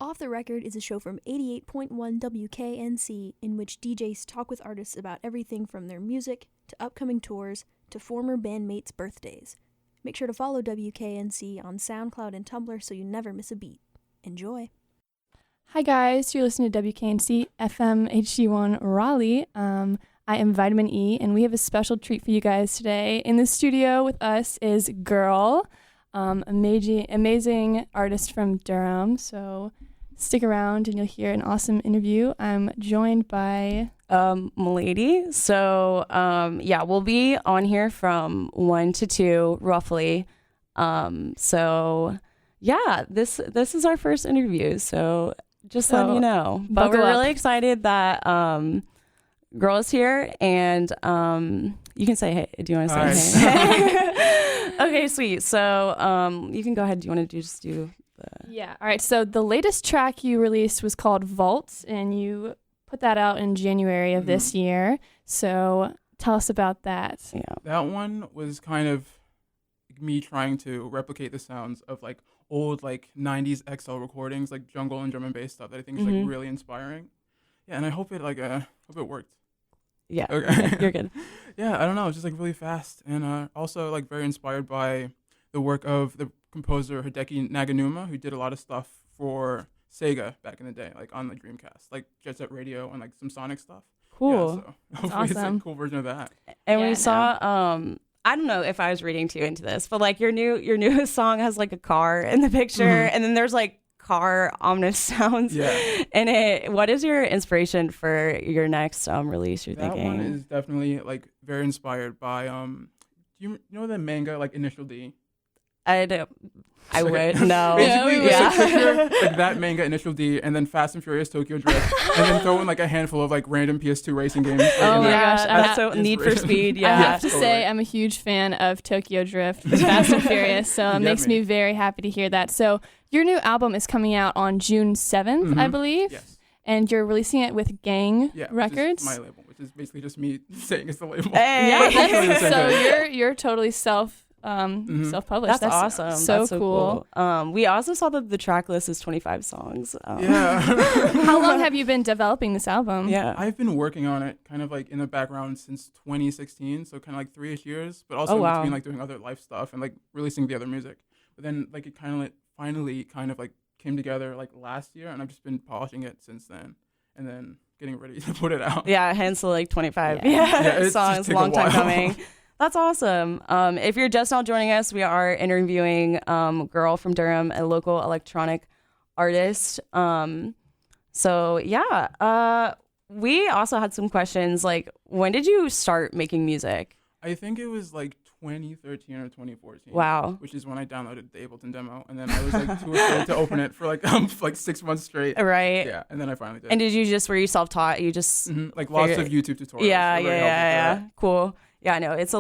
Off the Record is a show from 88.1 WKNC in which DJs talk with artists about everything from their music to upcoming tours to former bandmates' birthdays. Make sure to follow WKNC on SoundCloud and Tumblr so you never miss a beat. Enjoy. Hi guys, you're listening to WKNC FM HD1 Raleigh. I am Vitamin E, and we have a special treat for you guys today. In the studio with us is GRRL, amazing artist from Durham. So stick around and you'll hear an awesome interview. I'm joined by Milady. So we'll be on here from 1 to 2 roughly. This is our first interview. So just letting you know. But we're really excited that GRRL is here, and you can say hey. Do you want to say hey? Okay, sweet. So you can go ahead. Do you want to just do the... Yeah. All right. So the latest track you released was called Vault, and you put that out in January of this year. So tell us about that. Yeah. That one was kind of me trying to replicate the sounds of like old like 90s XL recordings, like jungle and drum and bass stuff that I think is like really inspiring. Yeah, and I hope it worked. Yeah. Okay. You're good. Yeah, I don't know, it's just like really fast, and also like very inspired by the work of the composer Hideki Naganuma, who did a lot of stuff for Sega back in the day, like on the Dreamcast, like Jet Set Radio and like some Sonic stuff. Cool. Yeah, so hopefully it's like a cool version of that. And we saw I don't know if I was reading too into this, but like your newest song has like a car in the picture, and then there's like car ominous sounds. Yeah. And what is your inspiration for your next release? You're thinking that one is definitely like very inspired by do you know the manga like Initial D? I do. I would no. Basically, like that manga Initial D, and then Fast and Furious Tokyo Drift, and then throw in like a handful of like random PS2 racing games. Like, oh my gosh, that's so Need for Speed. Yeah, I have to say I'm a huge fan of Tokyo Drift, Fast and Furious, so it makes me very happy to hear that. So your new album is coming out on June 7th, I believe. Yes. And you're releasing it with Gang Records. Which is my label, which is basically just me saying it's the label. Hey. Yeah, so you're totally self-published. That's awesome. So That's cool. We also saw that the track list is 25 songs. Yeah. How long have you been developing this album? Yeah. I've been working on it kind of like in the background since 2016, so kind of like 3-ish years, but also in between like doing other life stuff and like releasing the other music. But then like it kind of like finally kind of like came together like last year, and I've just been polishing it since then, and then getting ready to put it out. Yeah, hence the like 25 songs, just long time a while. coming. That's awesome. If you're just now joining us, we are interviewing GRRL from Durham, a local electronic artist. We also had some questions like, when did you start making music? I think it was like 2013 or 2014. Wow. Which is when I downloaded the Ableton demo, and then I was like too afraid to open it for like 6 months straight. Right. Yeah, and then I finally did. And were you self-taught? You just like lots of YouTube tutorials. Yeah. Cool. Yeah, I know. It's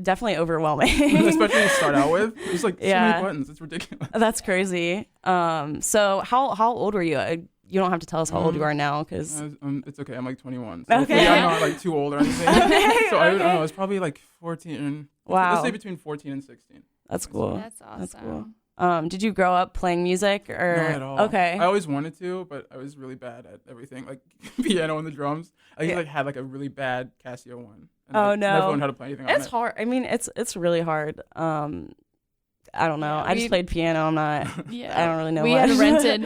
definitely overwhelming. Especially to start out with. There's like so many buttons. It's ridiculous. That's crazy. So how old were you? You don't have to tell us how old you are now, because... it's okay. I'm like 21. So okay. I'm not like too old or anything. So I don't know. It's probably like 14. Wow. Let's say between 14 and 16. That's cool. That's awesome. That's cool. Did you grow up playing music or? Not at all. Okay. I always wanted to, but I was really bad at everything, like piano and the drums. I like had like a really bad Casio one. And, never learned how to play anything on it. It's hard. I mean, it's really hard. I don't know. I just played piano. I'm not. Yeah. I don't really know. We much. had rented.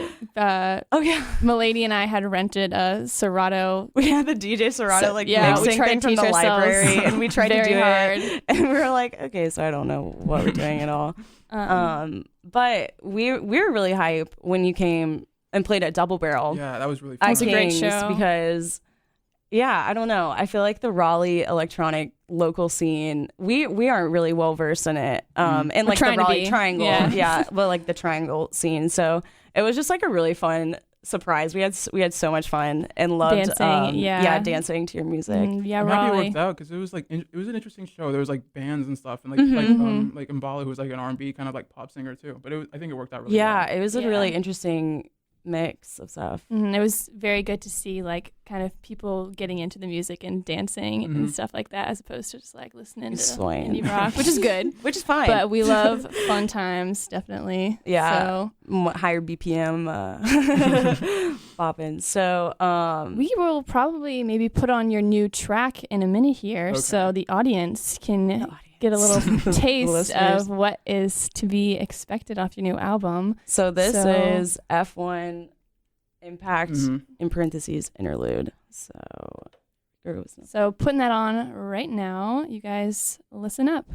Milady and I had rented a Serato. We had the DJ Serato mixing we thing from the library, and we tried to do hard. it, and we were like, okay, so I don't know what we're doing at all. But we were really hype when you came and played at Double Barrel. Yeah, that was really fun. It was a great show because. Yeah, I don't know. I feel like the Raleigh electronic local scene, we aren't really well versed in it. And like the Raleigh Triangle, but like the Triangle scene. So it was just like a really fun surprise. We had so much fun and loved dancing to your music. I'm happy it worked out because it was like it was an interesting show. There was like bands and stuff, and like Mbala, who was like an R&B kind of like pop singer too. But I think it worked out really well. Yeah, it was a really interesting mix of stuff. It was very good to see like kind of people getting into the music and dancing and stuff like that, as opposed to just like listening to indie rock, which is good, which is fine. But we love fun times, definitely. Yeah, so, higher BPM popping. So we will probably maybe put on your new track in a minute here, so the audience can get a little taste of what is to be expected off your new album. So this is F1 Impact in parentheses Interlude. So putting that on right now. You guys listen up.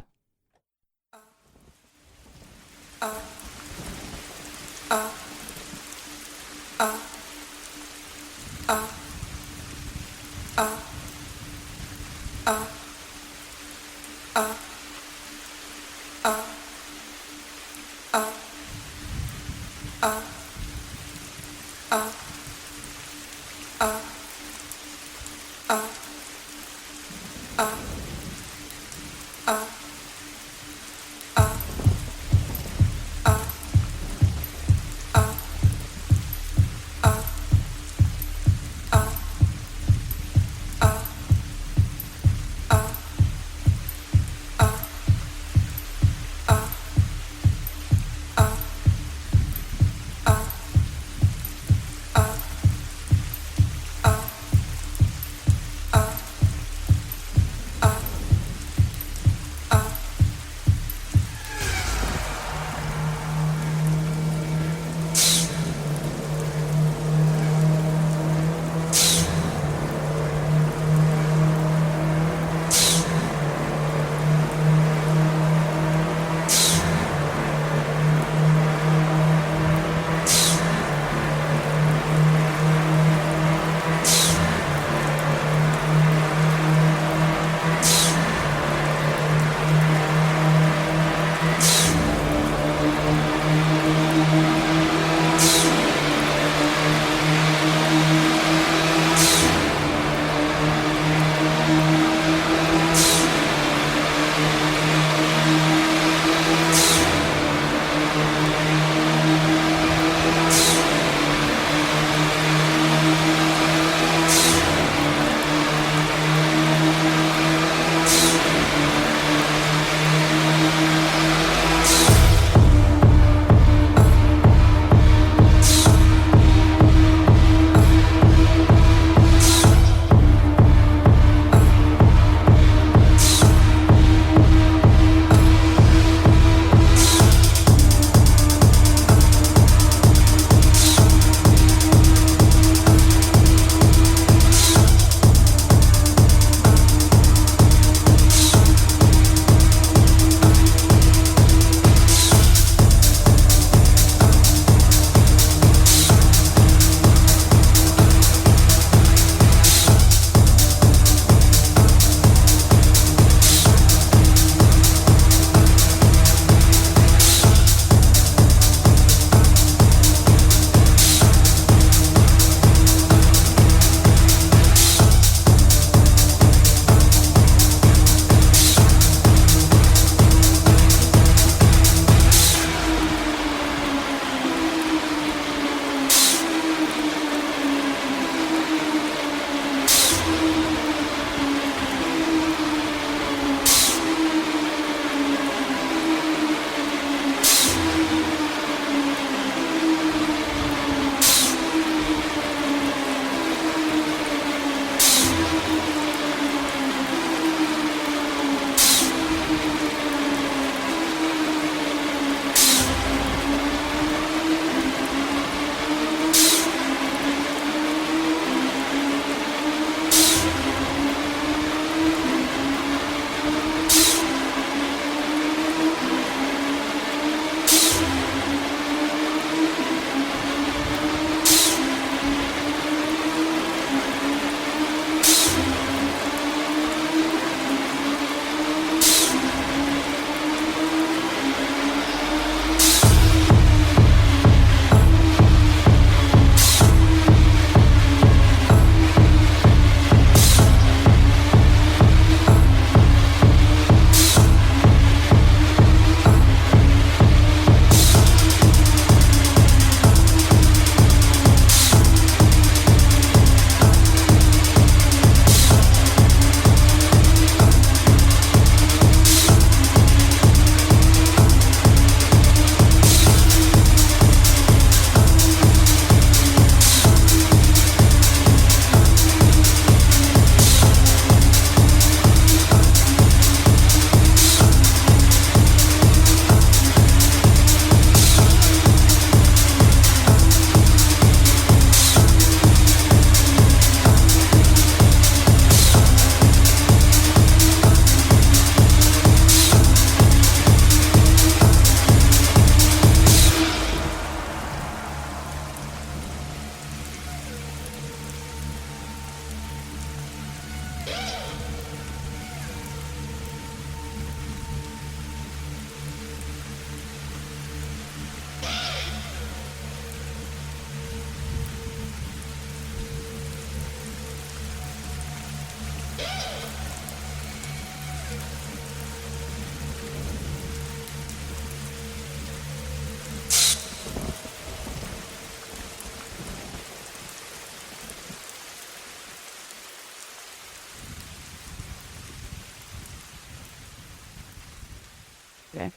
Okay.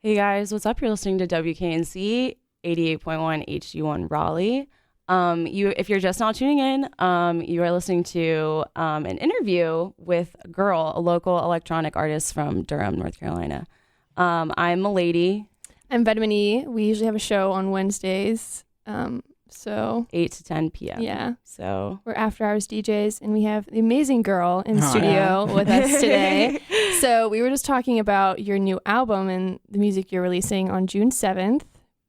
Hey guys, what's up? You're listening to WKNC 88.1 HD1 Raleigh. If you're just now tuning in, you are listening to an interview with GRRL, a local electronic artist from Durham, North Carolina. I'm Milady. I'm Vitamin E. We usually have a show on Wednesdays. So 8 to 10 p.m. Yeah. So we're after hours DJs, and we have the amazing GRRL in the studio with us today. So we were just talking about your new album and the music you're releasing on June 7th.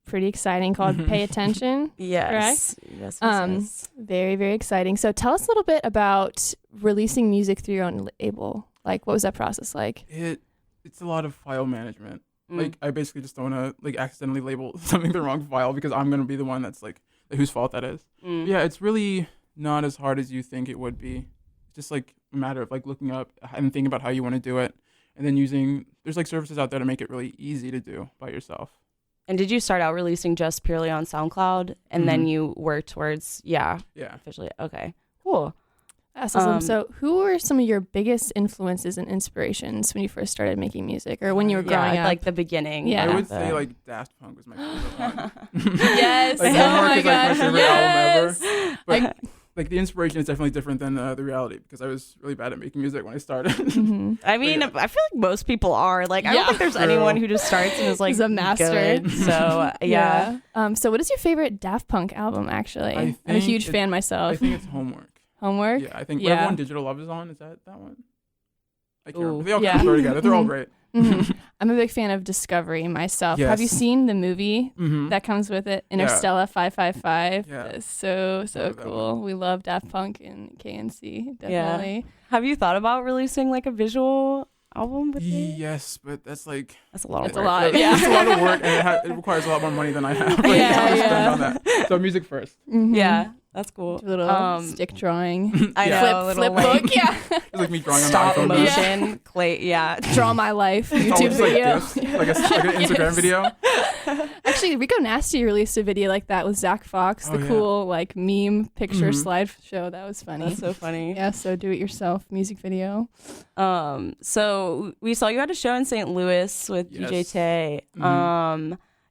Pretty exciting, called Pay Attention. Yes. Correct? Yes. Very, very exciting. So tell us a little bit about releasing music through your own label. Like, what was that process like? It's a lot of file management. Like, I basically just don't want to like accidentally label something the wrong file because I'm going to be the one that's like whose fault that is. Yeah, it's really not as hard as you think it would be. It's just like a matter of like looking up and thinking about how you want to do it, and then there's like services out there to make it really easy to do by yourself. And did you start out releasing just purely on SoundCloud and then you work towards officially? Okay, cool. That's awesome. So who were some of your biggest influences and inspirations when you first started making music or when you were growing up? Like the beginning. Yeah. I would say like Daft Punk was my favorite one. Yes. Like, oh my is gosh. Like my favorite Yes. album ever. But like the inspiration is definitely different than the reality because I was really bad at making music when I started. I mean, I feel like most people are. Like, I don't think there's anyone who just starts and is like a master. Good. So yeah. So what is your favorite Daft Punk album? Actually, I'm a huge fan myself. I think it's Homework. Homework? Yeah, I think Whatever One Digital Love is on. Is that one? I can't remember. They all kind of blur together. They're all great. I'm a big fan of Discovery myself. Yes. Have you seen the movie that comes with it? Interstellar 555. Yeah. It's so cool. We love Daft Punk and KNC, definitely. Yeah. Have you thought about releasing like a visual album with it? Yes, but that's a lot of work. It's a lot of work, and it requires a lot more money than I have right now to spend on that. So music first. Yeah. That's cool. A little stick drawing. I know. Flip book. Yeah. It's like me drawing stop on my iPhone. motion. Clay. Yeah. Draw my life. YouTube video. Like an Instagram video. Actually, Rico Nasty released a video like that with Zach Fox. Cool like meme picture slideshow. That was funny. That's so funny. Yeah. So do it yourself music video. So we saw you at a show in St. Louis with DJ Tay.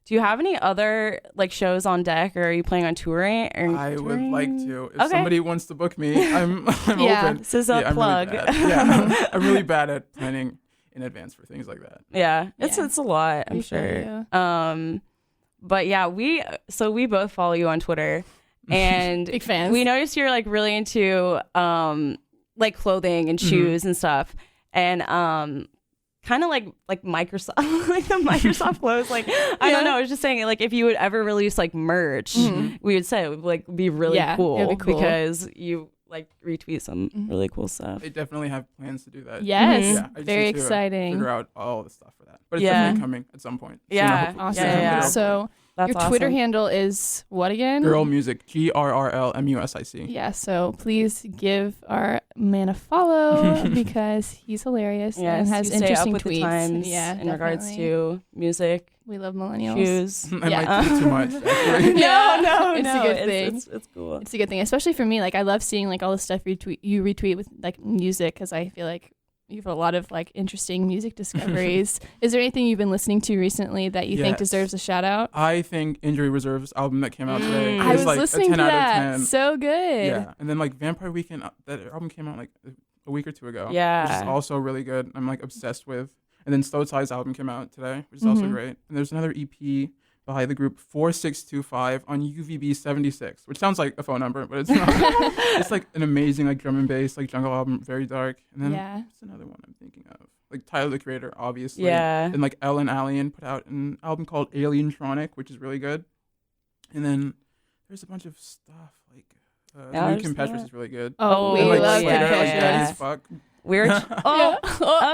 Do you have any other like shows on deck, or are you planning on touring? I would like to. If somebody wants to book me, I'm open. This is a plug. Really I'm really bad at planning in advance for things like that. Yeah, it's a lot, I'm sure. But yeah, we both follow you on Twitter, and big fans. We noticed you're like really into like clothing and shoes and stuff, and kind of like Microsoft, like the Microsoft clothes. Like, I don't know. I was just saying, like, if you would ever release like merch, we would say it would like be really cool, it'd be cool because you like retweet some really cool stuff. I definitely have plans to do that. Yes, I just very need to exciting. Figure out all the stuff for that, but it's definitely coming at some point. Yeah, awesome. Yeah. So that's your Twitter handle is what again? GRRL Music, GRRL MUSIC. Yeah, so please give our man a follow because he's hilarious and has interesting tweets. In regards to music. We love millennials. Shoes. I might do too much. Actually. No, it's a good thing. It's cool. It's a good thing, especially for me. Like, I love seeing like all the stuff you retweet with like music because I feel like you have a lot of like interesting music discoveries. Is there anything you've been listening to recently that you think deserves a shout out? I think Injury Reserve's album that came out today I was like listening a 10 to out that. of 10. So good. Yeah, and then like Vampire Weekend, that album came out like a week or two ago. Yeah, which is also really good. I'm like obsessed with. And then Slow Tide's album came out today, which is also great. And there's another EP by the group 4625 on UVB 76, which sounds like a phone number, but it's not. It's like an amazing like drum and bass, like jungle album, very dark. And then there's another one I'm thinking of. Like Tyler, the Creator, obviously. Yeah. And like Ellen Allien put out an album called Alientronic, which is really good. And then there's a bunch of stuff like The new Kim Petras is really good. Oh, we love Kim Petras. Fuck. We're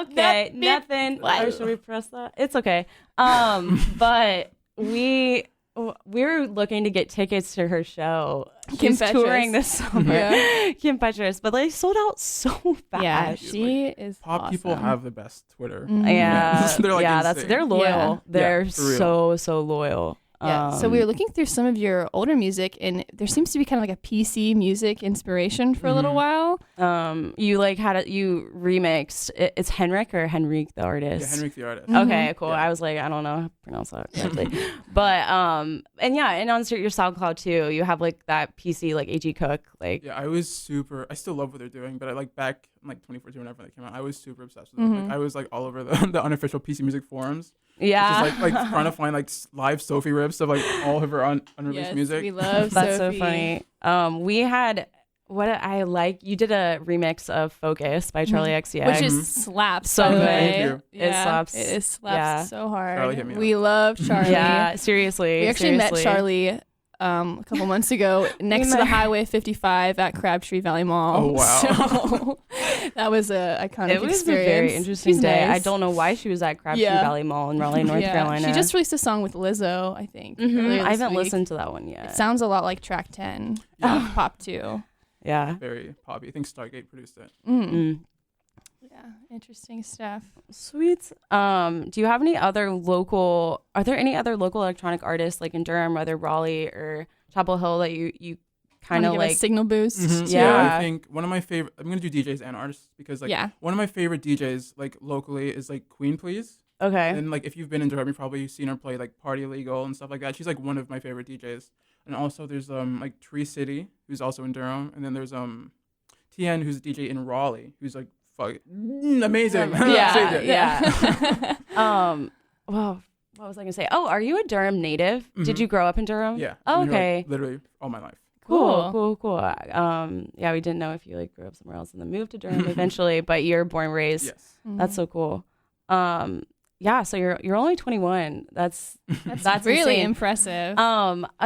okay. Nothing. Or should we press that? It's okay. But we're looking to get tickets to her show. She's touring this summer. Yeah. Kim Petras, but they sold out so fast. Yeah, she is pop awesome. people have the best Twitter. Mm-hmm. Yeah, they're like they're loyal. Yeah. They're so loyal. Yeah. So we were looking through some of your older music, and there seems to be kind of like a PC music inspiration for a little while. You you remixed. It's Henrik or Henrik the artist? Yeah, Henrik the artist. Okay, cool. Yeah. I was like, I don't know how to pronounce that correctly, but and on your SoundCloud too, you have like that PC like AG Cook like. Yeah, I still love what they're doing, but I like back in like 2014 whenever they came out, I was super obsessed with them. Like, I was like all over the unofficial PC music forums. Yeah, just like trying to find like live Sophie rips of like all of her unreleased music. We love that's Sophie. So funny. We had you did a remix of Focus by Charlie XCX, which is slaps so good. Yeah. It slaps. It slaps so hard. Charlie hit me we up. love Charlie. Yeah, seriously. We actually met Charlie a couple months ago next to the Highway 55 at Crabtree Valley Mall. Oh wow! So that was a iconic experience. It was a very interesting day. Nice. I don't know why she was at Crabtree Valley Mall in Raleigh, North Carolina. She just released a song with Lizzo, I think. I haven't listened to that one yet. It sounds a lot like track 10 of Pop 2. Yeah, very poppy. I think Stargate produced it. Yeah, interesting stuff. Sweet. Do you have any other are there any other local electronic artists like in Durham, whether Raleigh or Chapel Hill that you kind of like a signal boost? Mm-hmm. Yeah, I think one of my favorite, I'm going to do DJs and artists because like one of my favorite DJs like locally is like Queen Please. Okay. And like if you've been in Durham, you've probably seen her play like Party Legal and stuff like that. She's like one of my favorite DJs. And also there's like Tree City, who's also in Durham, and then there's TN, who's a DJ in Raleigh, who's like amazing. Yeah. Well, what was I gonna say? Oh, are you a Durham native? Mm-hmm. Did you grow up in Durham? Yeah. Oh, okay. Like, literally all my life. Cool. Yeah, we didn't know if you like grew up somewhere else and then moved to Durham eventually, but you're born and raised. Yes. That's so cool. Yeah, so you're only 21. That's really insane. impressive.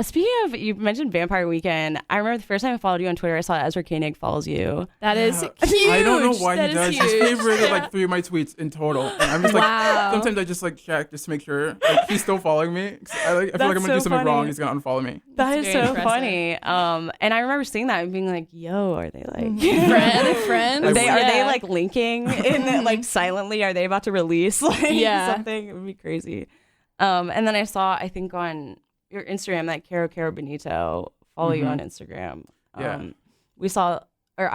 Speaking of, you mentioned Vampire Weekend. I remember the first time I followed you on Twitter, I saw Ezra Koenig follows you. That is huge. I don't know why that he does. Huge. He's favorited like 3 of my tweets in total. And I'm just like, sometimes I just like check just to make sure like he's still following me. I feel like I'm gonna do something wrong. He's gonna unfollow me. That is so funny. And I remember seeing that and being like, yo, are they like friends? Are they like linking in like silently? Are they about to release like something? It would be crazy. And then I saw, I think on your Instagram that Caro Benito follow you on Instagram. I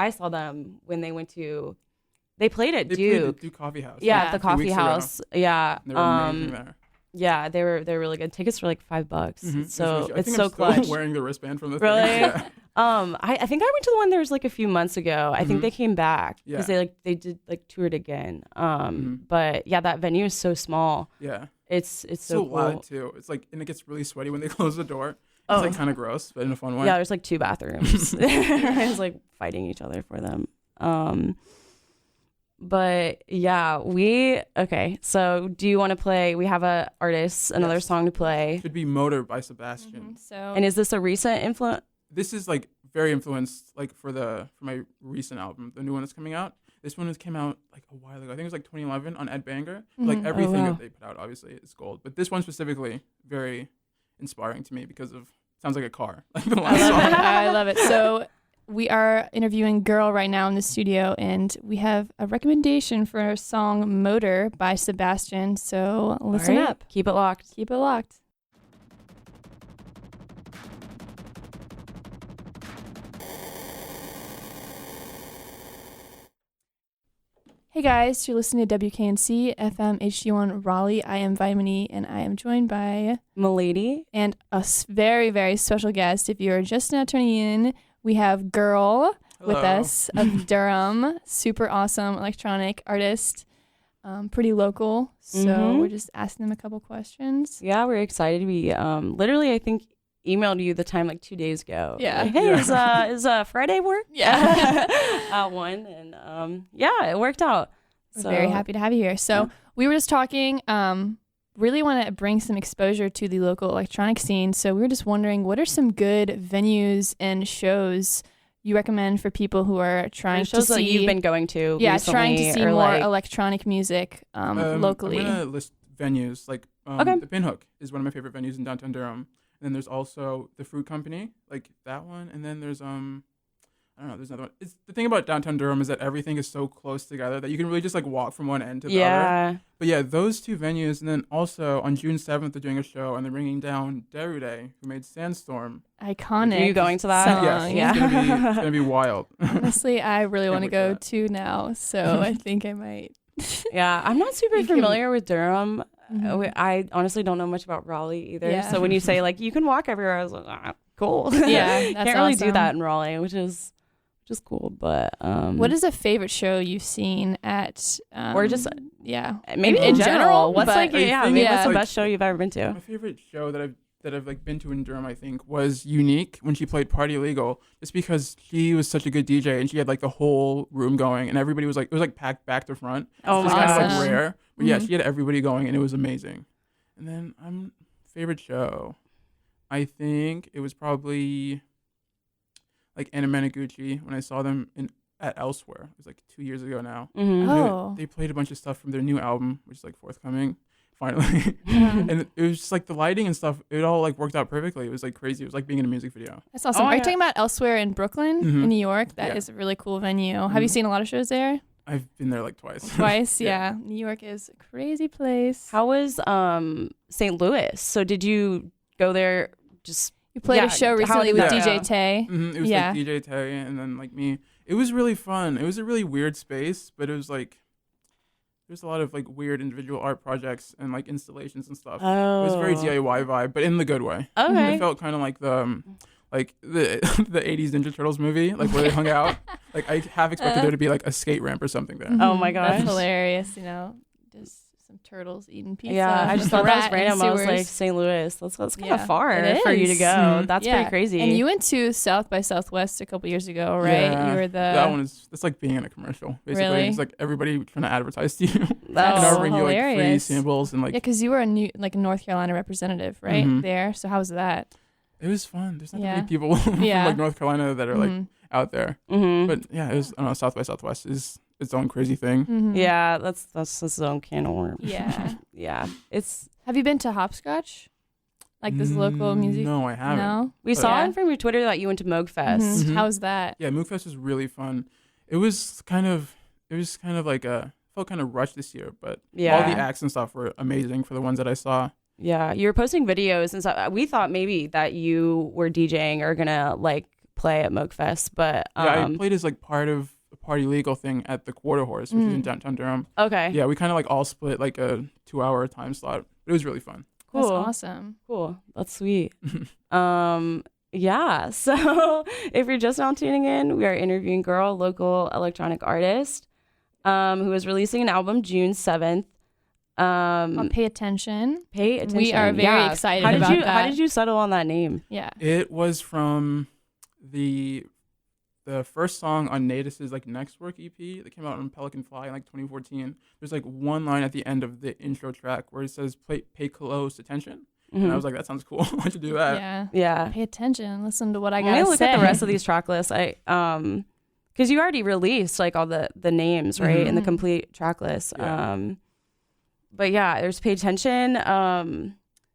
saw them when they played at Duke. Duke Coffee House. Yeah, the coffee house. Yeah. They were amazing there. Yeah, they're really good. Tickets were like $5. Mm-hmm. So it's so clutch. Still wearing the wristband from the really? thing. Yeah. I think I went to the one there was like a few months ago. I think they came back because they did like toured again. But yeah, that venue is so small. Yeah. It's so cool. loud too. It's like, and it gets really sweaty when they close the door. It's like kind of gross, but in a fun way. Yeah, there's like 2 bathrooms. It's like fighting each other for them. But yeah, so do you want to play? We have another song to play. Should be Motor by Sebastian. And is this a recent influence? This is like very influenced like for my recent album, the new one that's coming out. This one came out like a while ago. I think it was like 2011 on Ed Banger. Like everything that they put out obviously is gold, but this one specifically very inspiring to me because of sounds like a car. Like the last song. I love it. So we are interviewing GRRL right now in the studio, and we have a recommendation for our song Motor by Sebastian. So listen up. Keep it locked. Keep it locked. Hey guys, you're listening to WKNC FM HD1 Raleigh. I am Vitamin E, and I am joined by Milady and a very, very special guest. If you're just now tuning in, we have GRRL with us of Durham. Super awesome electronic artist, pretty local. So we're just asking them a couple questions. Yeah, we're excited to be. Literally, I think emailed you the time like 2 days ago. Yeah. Like, hey, is Friday work? Yeah. At 1 and it worked out. We're very happy to have you here. So we were just talking. Really want to bring some exposure to the local electronic scene. So we were just wondering, what are some good venues and shows you recommend for people who are trying to see? That you've been going to trying to see more electronic music locally. I'm gonna list venues like the Pinhook is one of my favorite venues in downtown Durham. And then there's also the Fruit Company, like that one. And then there's I don't know, there's another one. It's the thing about downtown Durham is that everything is so close together that you can really just like walk from one end to the other. But yeah, those two venues. And then also on June 7th, they're doing a show and they're bringing down Derude, who made Sandstorm. Iconic. Are you going to that? Yes. Yeah. It's gonna be wild. Honestly, I really want to go to now, so I think I might. Yeah, I'm not super familiar with Durham. I honestly don't know much about Raleigh either. Yeah. So when you say like you can walk everywhere, I was like, cool. Yeah, that's can't really do that in Raleigh, which is cool. But what is a favorite show you've seen at or just maybe in general? What's what's the best show you've ever been to? My favorite show that I've like been to in Durham, I think, was Unique when she played Party Legal, just because she was such a good DJ and she had like the whole room going and everybody was like, it was like packed back to front. Oh, it's kind of like rare, but yeah, she had everybody going and it was amazing. And then favorite show, I think it was probably like Anna Managuchi when I saw them at Elsewhere. It was like 2 years ago now. They played a bunch of stuff from their new album, which is like forthcoming. Finally. And it was just like the lighting and stuff, it all like worked out perfectly. It was like crazy. It was like being in a music video. That's awesome. Are you talking about Elsewhere in Brooklyn, in New York? That is a really cool venue. Have you seen a lot of shows there? I've been there like twice. Twice, yeah. New York is a crazy place. How was St. Louis? So did you go there just... You played a show recently with DJ Tay. It was like DJ Tay and then like me. It was really fun. It was a really weird space, but it was like there's a lot of like weird individual art projects and like installations and stuff. Oh. It was very DIY vibe, but in the good way. Okay. It felt kind of like the 80s Ninja Turtles movie, like where they hung out. Like I half expected there to be like a skate ramp or something there. Oh my gosh. That's hilarious, just some turtles eating pizza. Yeah, I just thought that was random. I was like, St. Louis, that's kind of far for you to go. That's pretty crazy. And you went to South by Southwest a couple years ago, right? Yeah. You were that's like being in a commercial, basically. Really? It's like everybody trying to advertise to you. That's offering you like free samples and like. Yeah, because you were a North Carolina representative, right? There. So how was that? It was fun. There's not that many people from like North Carolina that are like out there. But yeah, it was, I don't know, South by Southwest is its own crazy thing. Yeah, that's its own can of worms. Yeah. Yeah. Have you been to Hopscotch? Like this local music? No, I haven't. No? We saw from your Twitter that you went to Moog Fest. How was that? Yeah, Moog Fest was really fun. It was kind of like felt kind of rushed this year, but all the acts and stuff were amazing for the ones that I saw. Yeah, you were posting videos and stuff. We thought maybe that you were DJing or gonna like play at Moog Fest, but I played as like part of a Party Legal thing at the Quarter Horse, which is in downtown Durham. Okay. Yeah, we kind of like all split like a 2-hour time slot. It was really fun. Cool. That's awesome. Cool. That's sweet. Yeah. So if you're just now tuning in, we are interviewing GRRL, local electronic artist, who is releasing an album June 7th. Pay attention. Pay attention. We are very excited about that. How did you settle on that name? Yeah. It was from the first song on Natus's like Next Work EP that came out on Pelican Fly in like 2014. There's like one line at the end of the intro track where it says pay close attention. And I was like, that sounds cool. Why don't you do that? Yeah. Pay attention. Listen to what I gotta say. Let me look at the rest of these track lists. Because you already released like all the names, right, in the complete track list. Yeah. But yeah, there's Pay Attention.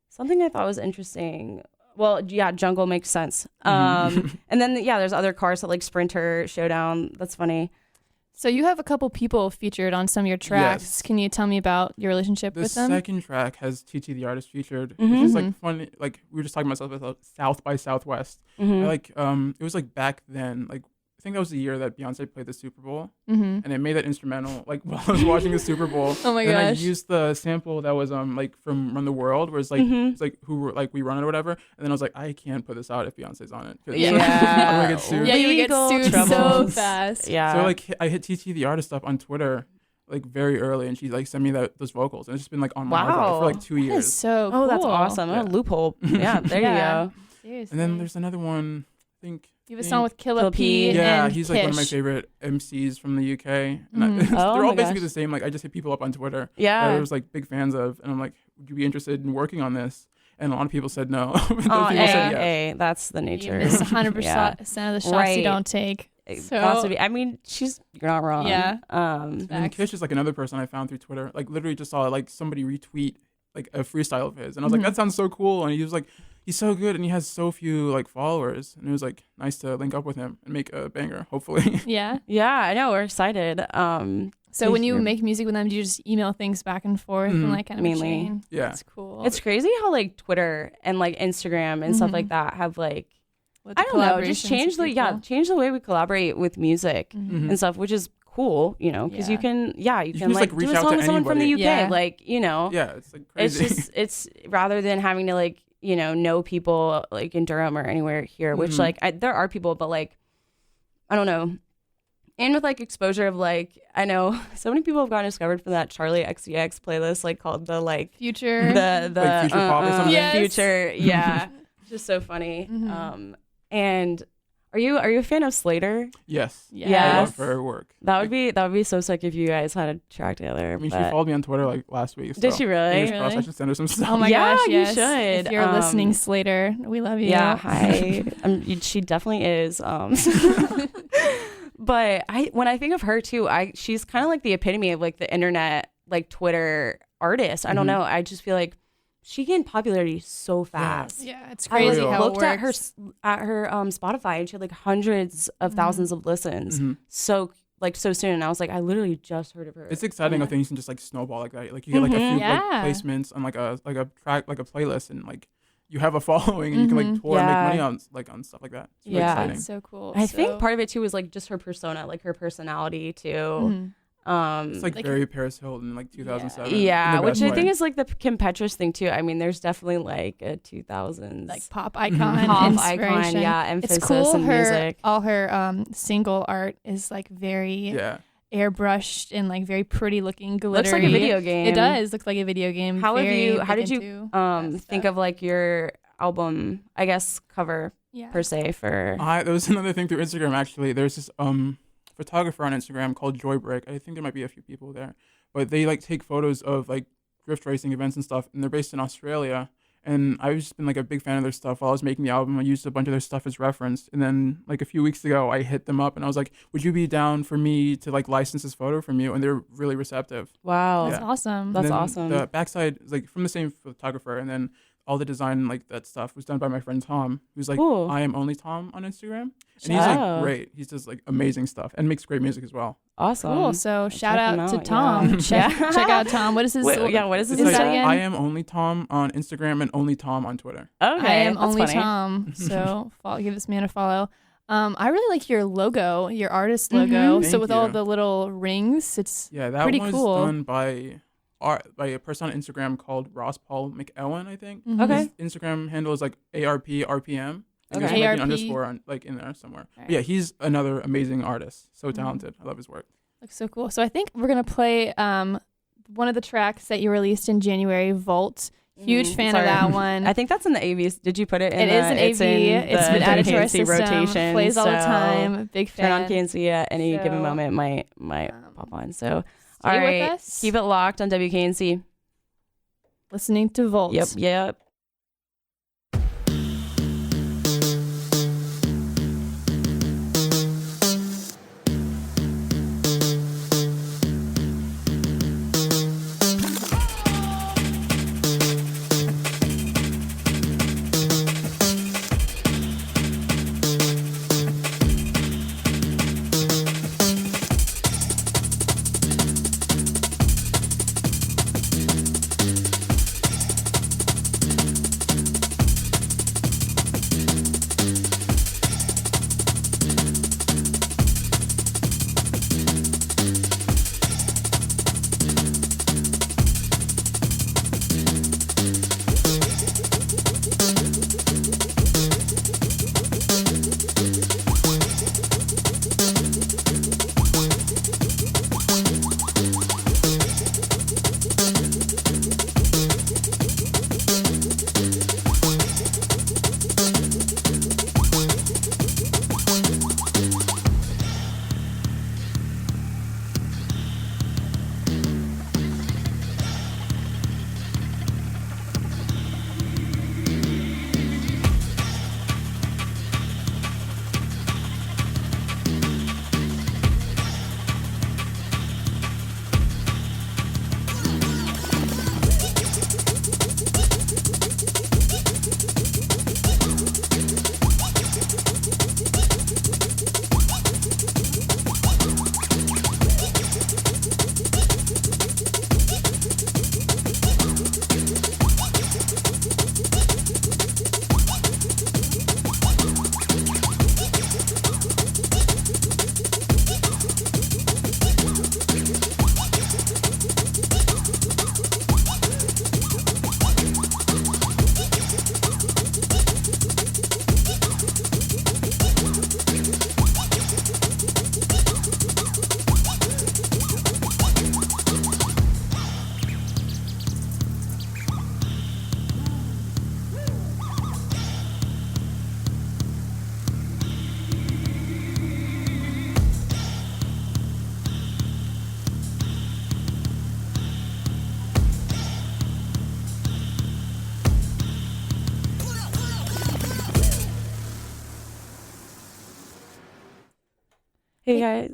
Something I thought was interesting. Well, yeah, Jungle makes sense. And then there's other cars that like Sprinter, Showdown. That's funny. So you have a couple people featured on some of your tracks. Yes. Can you tell me about your relationship with them? The second track has TT the artist featured, which is like funny. Like we were just talking about South by Southwest. I like it was like back then, like I think that was the year that Beyonce played the Super Bowl, and it made that instrumental like while I was watching the Super Bowl. Oh my gosh! And I used the sample that was like from Run the World, where it's like it's like who were like We Run It or whatever. And then I was like, I can't put this out if Beyonce's on it. Yeah, I'm gonna get sued. Yeah, you would get sued so fast. Yeah. So like I hit TT the artist up on Twitter like very early, and she like sent me those vocals, and it's just been like on my drive for like 2 years. That is so cool. That's awesome. A loophole. Yeah, there you go. Seriously. And then there's another one. I think. You have a song with Killa P. Yeah, and he's Kish. like one of my favorite MCs from the UK. And they're all basically the same. Like I just hit people up on Twitter. Yeah. That I was like big fans of, and I'm like, would you be interested in working on this? and a lot of people said no. That's the nature. It's 100% of the shots you don't take. So, has to be. I mean, you're not wrong. Yeah. And Kish is like another person I found through Twitter. Like literally just saw like somebody retweet like a freestyle of his, and I was like, that sounds so cool. And he was like, he's so good, and he has so few like followers, and it was like nice to link up with him and make a banger. Hopefully. Yeah. I know, we're excited. So when you make music with them, do you just email things back and forth and like kind of mainly chain? Yeah, that's cool. It's crazy how like Twitter and like Instagram and stuff like that have like, I don't know, just change the way we collaborate with music and stuff, which is cool, you know, because you can like reach do a out song to with someone from the UK, Yeah. like, you know, it's like crazy. it's rather than having to like, you know people like in Durham or anywhere here, which like there are people, but like, I don't know. And with like exposure of like, I know so many people have gotten discovered from that Charlie XCX playlist, like called the like Future, the like Future Pop or something. Yes. Future, yeah, just so funny. And are you a fan of Slater? Yes. Yeah. I love her work. That would be so sick if you guys had a track together. I mean, she followed me on Twitter like last week. So did she really? I should send her some stuff. Oh my gosh, yes. You should. If you're listening, Slater, we love you. Yeah, hi. She definitely is. But when I think of her too, she's kind of like the epitome of like the internet, like Twitter artist. I don't know. I just feel like she gained popularity so fast. Yeah, it's crazy how looked it works. at her Spotify, and she had like hundreds of thousands of listens. So soon, and I was like, I literally just heard of her. It's exciting how things can just like snowball like that. Like you get like a few like placements on like a track, like a playlist, and like you have a following, and you can like tour and make money on stuff like that. It's really exciting. It's so cool. I think part of it too is like just her persona, like her personality too. It's like very Paris Hilton, like 2007. Yeah, which I think is like the Kim Petras thing too. I mean, there's definitely like a 2000s like pop icon, yeah, emphasis it's cool. in music. All her single art is like very airbrushed and like very pretty looking, glittery. Looks like a video game. It does look like a video game. How did you think of like your album, I guess, cover per se for? There was another thing through Instagram actually. There's this photographer on Instagram called Joybrick. I think there might be a few people there, but they like take photos of like drift racing events and stuff, and they're based in Australia. And I've just been like a big fan of their stuff. While I was making the album, I used a bunch of their stuff as reference. And then like a few weeks ago, I hit them up and I was like, would you be down for me to like license this photo from you? And they're really receptive. Wow. That's awesome. That's awesome. The backside is like from the same photographer, and then all the design, like that stuff, was done by my friend Tom, who's like, I am only Tom on Instagram. And he's like great. He's just like amazing stuff and makes great music as well. Awesome. Cool. So shout out to Tom. Check out Tom. What is his? What is his like, again? I am only Tom on Instagram and only Tom on Twitter. Okay. I am only funny. Tom. So give this man a follow. I really like your logo, your artist logo. So with all the little rings, it's that pretty one cool. was done by a person on Instagram called Ross Paul McEwen, I think. Okay. His Instagram handle is like ARPRPM. Okay. There's maybe an underscore on, like in there somewhere. Right. But yeah, he's another amazing artist. So talented. I love his work. Looks so cool. So I think we're gonna play one of the tracks that you released in January, Volt. Huge fan of that one. I think that's in the AVs. Did you put it in? It is an AV. It's been added to our system. Rotation. Plays all the time. Big fan. Turn on KNC at any given moment. Might pop on. So all right, with us. Keep it locked on WKNC. Listening to Volt. Yep. Hey guys.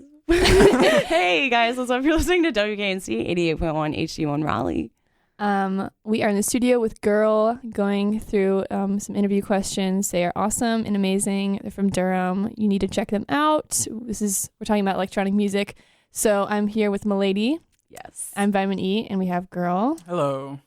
Hey guys, what's up? You're listening to WKNC 88.1 HD1 Raleigh. We are in the studio with GRRL going through some interview questions. They are awesome and amazing. They're from Durham. You need to check them out. We're talking about electronic music. So I'm here with Milady. Yes. I'm Vitamin E, and we have GRRL. Hello.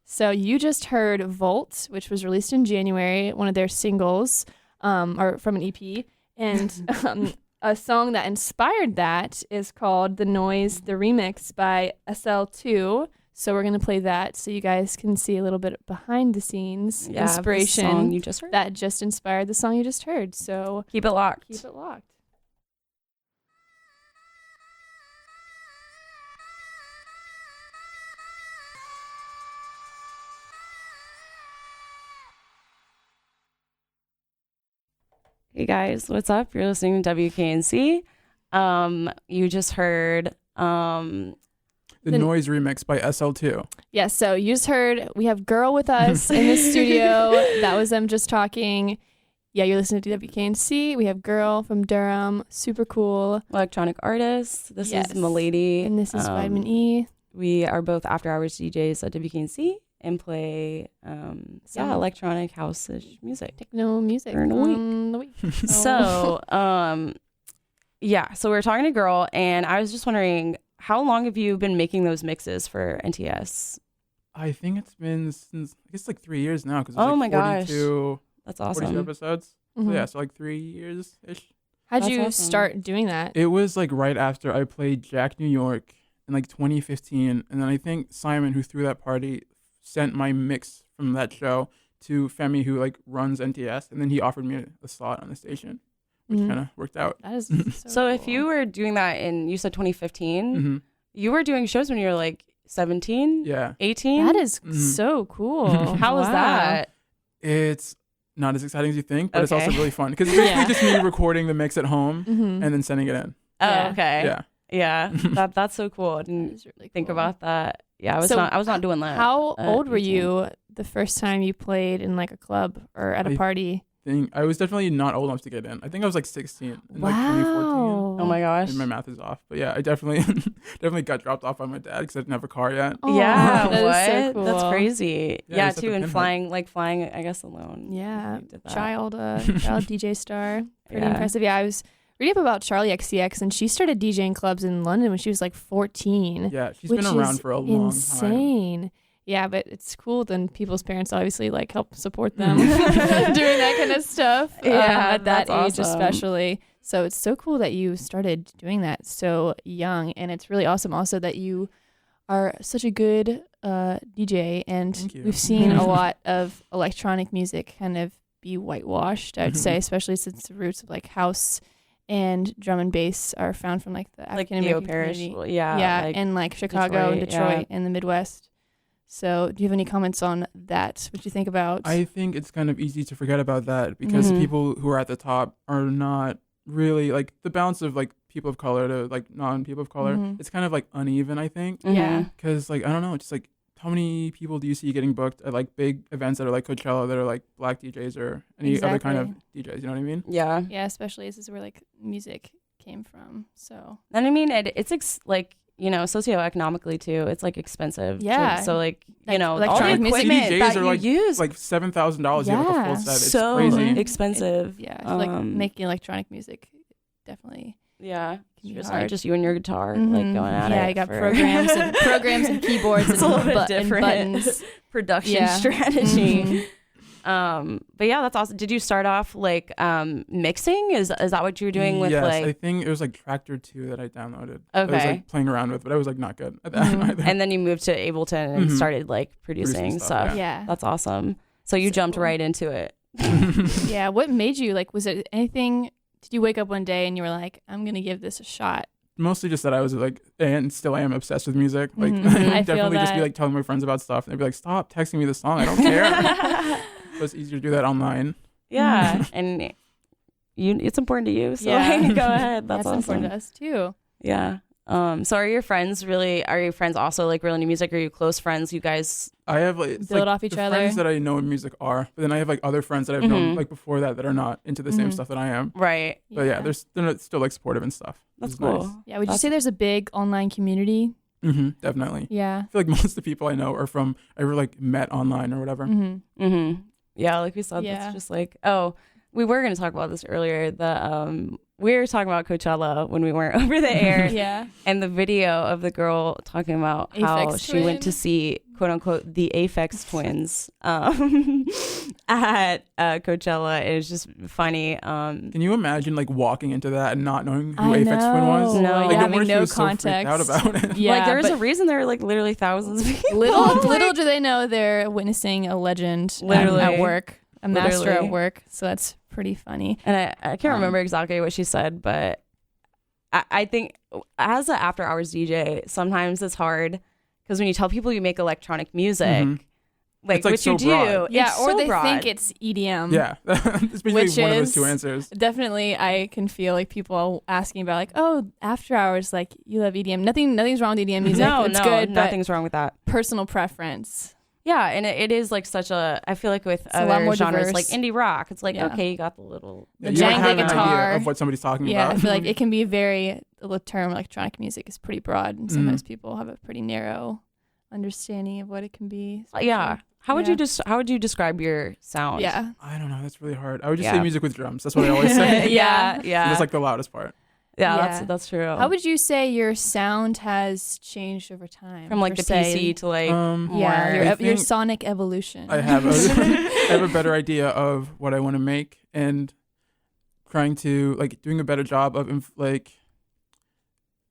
So you just heard Volt, which was released in January, one of their singles, or from an EP. And a song that inspired that is called The Noise, the remix by SL2. So we're going to play that so you guys can see a little bit behind the scenes inspiration the song you just heard. that just inspired the song you just heard. So keep it locked. Keep it locked. Hey guys, what's up? You're listening to WKNC. You just heard The Noise remix by SL2. Yes, so you just heard we have GRRL with us in the studio. That was them just talking. Yeah, you're listening to WKNC. We have GRRL from Durham. Super cool. electronic artist. This is Milady. And this is Vitamin E. We are both after hours DJs at WKNC and play electronic house-ish music. Techno music. During the week. So we were talking to GRRL, and I was just wondering, how long have you been making those mixes for NTS? I think it's been since, I guess, like 3 years now. Cause my 42, gosh. That's awesome. 42 episodes. Mm-hmm. So like 3 years-ish. How'd you start doing that? It was like right after I played Jack New York in like 2015. And then I think Simon, who threw that party, sent my mix from that show to Femi, who like runs NTS. And then he offered me a slot on the station, which kind of worked out. That is so cool. If you were doing that in, you said 2015, you were doing shows when you were like 17, 18? That is so cool. How was that? It's not as exciting as you think, but it's also really fun because it's basically just me recording the mix at home and then sending it in. Oh, okay. Yeah. That's so cool. I didn't really think cool. about that. Yeah, I was not doing that. How old were you the first time you played in like a club or at a party? I was definitely not old enough to get in. I think I was like 16 in like 2014. Oh my gosh. Maybe my math is off. But yeah, I definitely got dropped off by my dad because I didn't have a car yet. Oh, yeah, that what? is so cool. That's crazy. Yeah, too, and flying, I guess, alone. Yeah, child DJ star. Pretty impressive. Yeah, I was reading up about Charlie XCX, and she started DJing clubs in London when she was like 14. Yeah, she's been around for a long time. Insane. Yeah, but it's cool then people's parents obviously like help support them doing that kind of stuff at that age especially. So it's so cool that you started doing that so young, and it's really awesome also that you are such a good DJ, and we've seen a lot of electronic music kind of be whitewashed, I would say, especially since the roots of like house and drum and bass are found from like the African American community. Well, and like Chicago and Detroit and the Midwest. So do you have any comments on that? What do you think about? I think it's kind of easy to forget about that because the people who are at the top are not really like the balance of like people of color to like non-people of color. It's kind of like uneven, I think. Yeah. Because like, I don't know, just like how many people do you see getting booked at like big events that are like Coachella that are like black DJs or any other kind of DJs, you know what I mean? Yeah. Yeah, especially this is where like music came from. So. And I mean, it's socioeconomically too, it's like expensive. Yeah. So like, all the equipment equipment that are you like, use. like $7,000 you have like a full set. It's so crazy. expensive. I feel like making electronic music definly. Yeah. Just like just you and your guitar like going at it. Yeah, you got programs and keyboards it's and, a little bit different buttons. Production strategy. But yeah, that's awesome. Did you start off like mixing? Is that what you were doing with like? I think it was like Tractor 2 that I downloaded. Okay. I was like playing around with, but I was like not good at that either. And then you moved to Ableton and started like producing stuff. Yeah. That's awesome. So you jumped right into it. Yeah. What made you like? Was it anything? Did you wake up one day and you were like, I'm gonna give this a shot? Mostly just that I was like, and still am obsessed with music. Like I definitely just be like telling my friends about stuff, and they'd be like, "Stop texting me the song. I don't care." So it's easier to do that online. Yeah, and it's important to you. So go ahead. That's awesome. Important to us too. Yeah. So are your friends also like really into music? Are you close friends? You guys I have like build off each other. Friends that I know in music are, but then I have like other friends that I've known like before that are not into the same stuff that I am. Right. But they're still like supportive and stuff. That's cool. Nice. Yeah. Would you say there's a big online community? Mm-hmm, definitely. Yeah. I feel like most of the people I know are from either like met online or whatever. Mm-hmm. Mm-hmm. Yeah, like we said, it's just like, we were going to talk about this earlier. We were talking about Coachella when we weren't over the air. Yeah. And the video of the girl talking about how Aphex she twin. went to see, quote unquote, the Aphex twins at Coachella. It was just funny. Can you imagine like walking into that and not knowing who I Aphex Twin was? No, like, having no was context. So freaked out about it. Yeah, like there was a reason there were like literally thousands of people. Little do they know they're witnessing a legend at work, a master at work. So that's pretty funny. And I can't remember exactly what she said, but I think as an after hours DJ, sometimes it's hard because when you tell people you make electronic music, like which you so do, broad. Yeah, or so they broad. think it's EDM. Yeah, it's basically one of those two answers. Definitely, I can feel like people asking about like, oh, after hours, like you love EDM. Nothing's wrong with EDM music. It's good. Nothing's wrong with that. Personal preference. Yeah, and it is like such a. I feel like with a lot other more genres diverse. like indie rock, it's like okay, you got the little The you don't jangly have an guitar. idea of what somebody's talking Yeah, about. I feel like it can be the term electronic music is pretty broad, and sometimes people have a pretty narrow understanding of what it can be. Yeah. How would you describe your sound? Yeah. I don't know. That's really hard. I would just say music with drums. That's what I always say. Yeah. That's like the loudest part. Yeah, that's true. How would you say your sound has changed over time? From like the PC to like more? Your sonic evolution. I have a better idea of what I want to make and trying to like doing a better job of like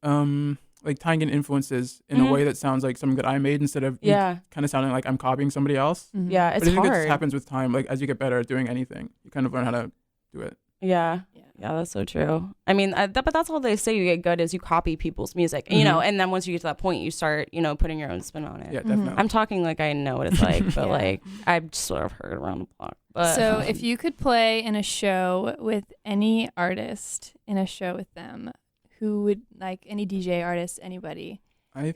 tying in influences in a way that sounds like something that I made instead of kind of sounding like I'm copying somebody else. Mm-hmm. Yeah, it's but I think hard. it happens with time. Like as you get better at doing anything, you kind of learn how to do it. Yeah, that's so true. I mean, but that's all they say. You get good is you copy people's music, you know, and then once you get to that point, you start, putting your own spin on it. Yeah, definitely. I'm talking like I know what it's like, but like I've sort of heard around the block. But, so if you could play in a show with any artist in a show with them, who would like any DJ artist, anybody?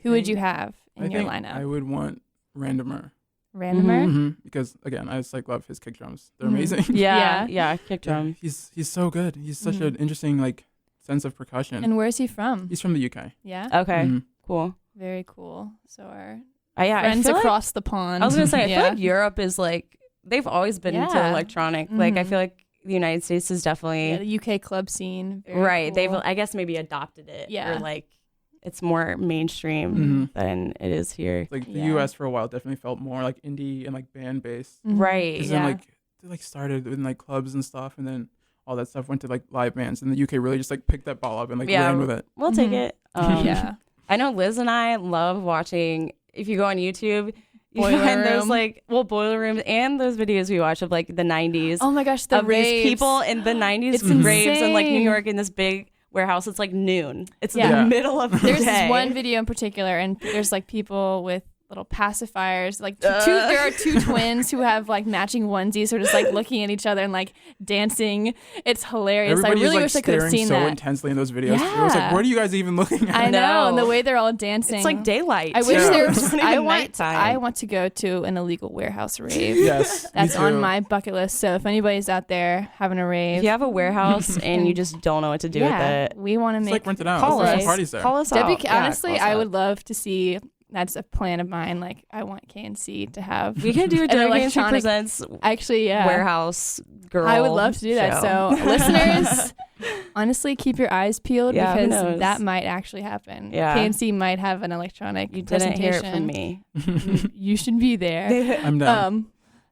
Who would you have in your lineup? I would want Randomer. Randomer? Mm-hmm. Because again, I just like love his kick drums. They're amazing. Yeah, kick drum. He's so good. He's such an interesting like sense of percussion. And where's he from? He's from the UK. Yeah. Okay. Cool. Very cool. So our friends across the pond. I was gonna say, I feel like Europe is like they've always been into electronic. Like I feel like the United States is definitely the UK club scene. Right. Cool. They've I guess maybe adopted it. Yeah. Or like it's more mainstream than it is here. Like the US for a while definitely felt more like indie and like band based. Right. Because then like they like started in like clubs and stuff, and then all that stuff went to like live bands, and the UK really just like picked that ball up and like ran with it. We'll take it. I know Liz and I love watching. If you go on YouTube, you Boiler find those Room. like boiler rooms and those videos we watch of like the 90s. Oh my gosh, the of raves. these people in the 90s It's raves in like New insane. York in this big warehouse. It's like noon. It's Yeah. the middle of the There's day. this one video in particular, and there's like people with little pacifiers. Like there are two twins who have like matching onesies, who are just like looking at each other and like dancing. It's hilarious. Everybody I really is, like, wish I could have seen so that. intensely in those videos. Yeah. I was like, what are you guys even looking at? I know, know. and the way they're all dancing. It's like daylight. I wish Yeah. there It's was. not even nighttime. I want to go to an illegal warehouse rave. Yes, me That's on too. my bucket list. So if anybody's out there having a rave, If you have a warehouse and you just don't know what to do with it, we want to It's make. like rent it out. call Let's us. have parties there. Call us out. Honestly, call us I out. would love to see. That's a plan of mine. Like I want KNC to have. We could do a an WKNC electronic- presents Actually, yeah. warehouse girl. I would love to do that. show. So, listeners, honestly, keep your eyes peeled Yeah, who because knows? that might actually happen. Yeah. KNC might have an electronic You didn't hear it from presentation. me. You should be there. I'm down.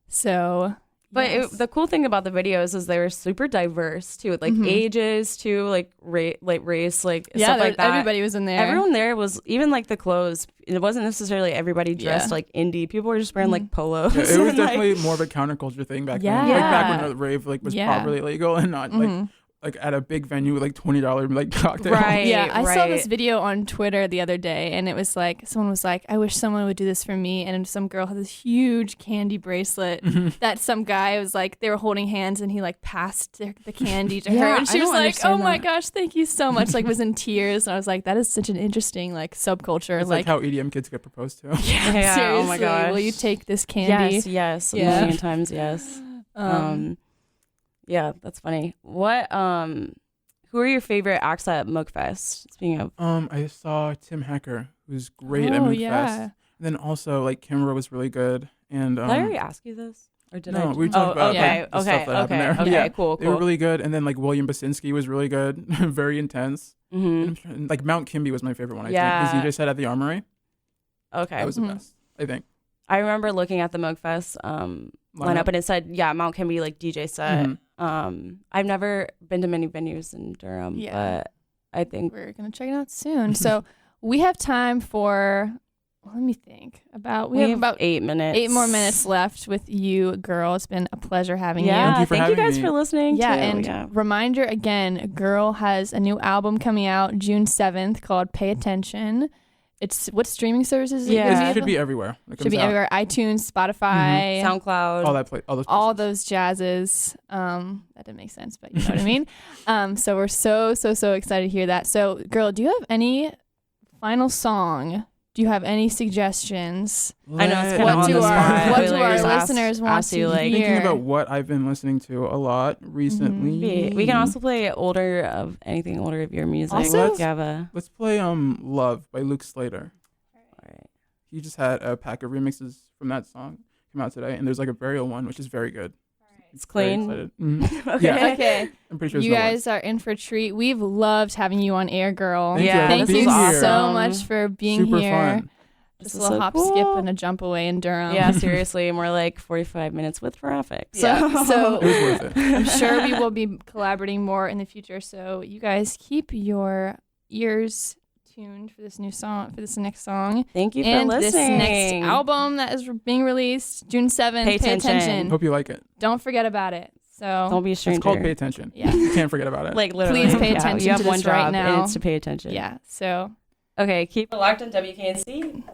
So, But yes. the cool thing about the videos is they were super diverse too, with like ages too, like race, like stuff like that. Everybody was in there. Everyone there was even like the clothes. It wasn't necessarily everybody dressed like indie. People were just wearing like polos. Yeah, it was and, like, definitely more of a counterculture thing back then. Yeah. Like back when the rave like was Yeah. properly legal and not like like at a big venue with like $20 like cocktails. Right. Yeah, I saw this video on Twitter the other day, and it was like someone was like, "I wish someone would do this for me." And some girl had this huge candy bracelet that some guy was like, they were holding hands, and he like passed the candy to her, and she was like, "Oh my gosh, thank you so much!" Like was in tears, and I was like, "That is such an interesting like subculture." It's like how EDM kids get proposed to. Yeah, seriously. Oh my gosh, will you take this candy? Yes, a million times, yes. Yeah, that's funny. What who are your favorite acts at Moogfest? Speaking of I saw Tim Hacker, who's great at Moogfest. And then also like Kimra was really good. And did I already ask you this? Or did no, we talked about like, the stuff that happened there. Okay, yeah, cool. They were really good. And then like William Basinski was really good. Very intense. And, like Mount Kimby was my favorite one, I think. His DJ set at the Armory. Okay. That was the best, I think. I remember looking at the Moogfest lineup and it said, Mount Kimby like DJ set. I've never been to many venues in Durham, but I think we're gonna check it out soon. So we have time for let me think about we have about 8 minutes. 8 more minutes left with you, girl. It's been a pleasure having you. Thank you guys for listening. Reminder again, Girl has a new album coming out June 7th called Pay Attention. It's what streaming services? It should be everywhere. Should be everywhere. iTunes, Spotify, SoundCloud, all those jazzes. That didn't make sense, but you know what I mean. So we're so excited to hear that. So, girl, do you have any final song? Do you have any suggestions? I know it's kind of on the spot. What do our listeners want to hear? Thinking about what I've been listening to a lot recently. We can also play anything older of your music. Also, let's play Love by Luke Slater. All right. He just had a pack of remixes from that song come out today, and there's like a burial one, which is very good. It's clean. Okay. I'm pretty sure you guys are in for a treat. We've loved having you on air, girl. Thank you so much for being Super here. Fun. Just a little hop, skip, and a jump away in Durham. Yeah, seriously, more like 45 minutes with traffic. So it was worth it. I'm sure we will be collaborating more in the future. So you guys keep your ears tuned for this next song. Thank you for listening. This next album that is being released June 7th. Pay attention. Hope you like it. Don't forget about it. So don't be a stranger. It's called Pay Attention. Yeah. You can't forget about it. Like literally. Please pay attention you have to one this job right now. And it's to pay attention. Yeah. So okay, keep it locked on WKNC.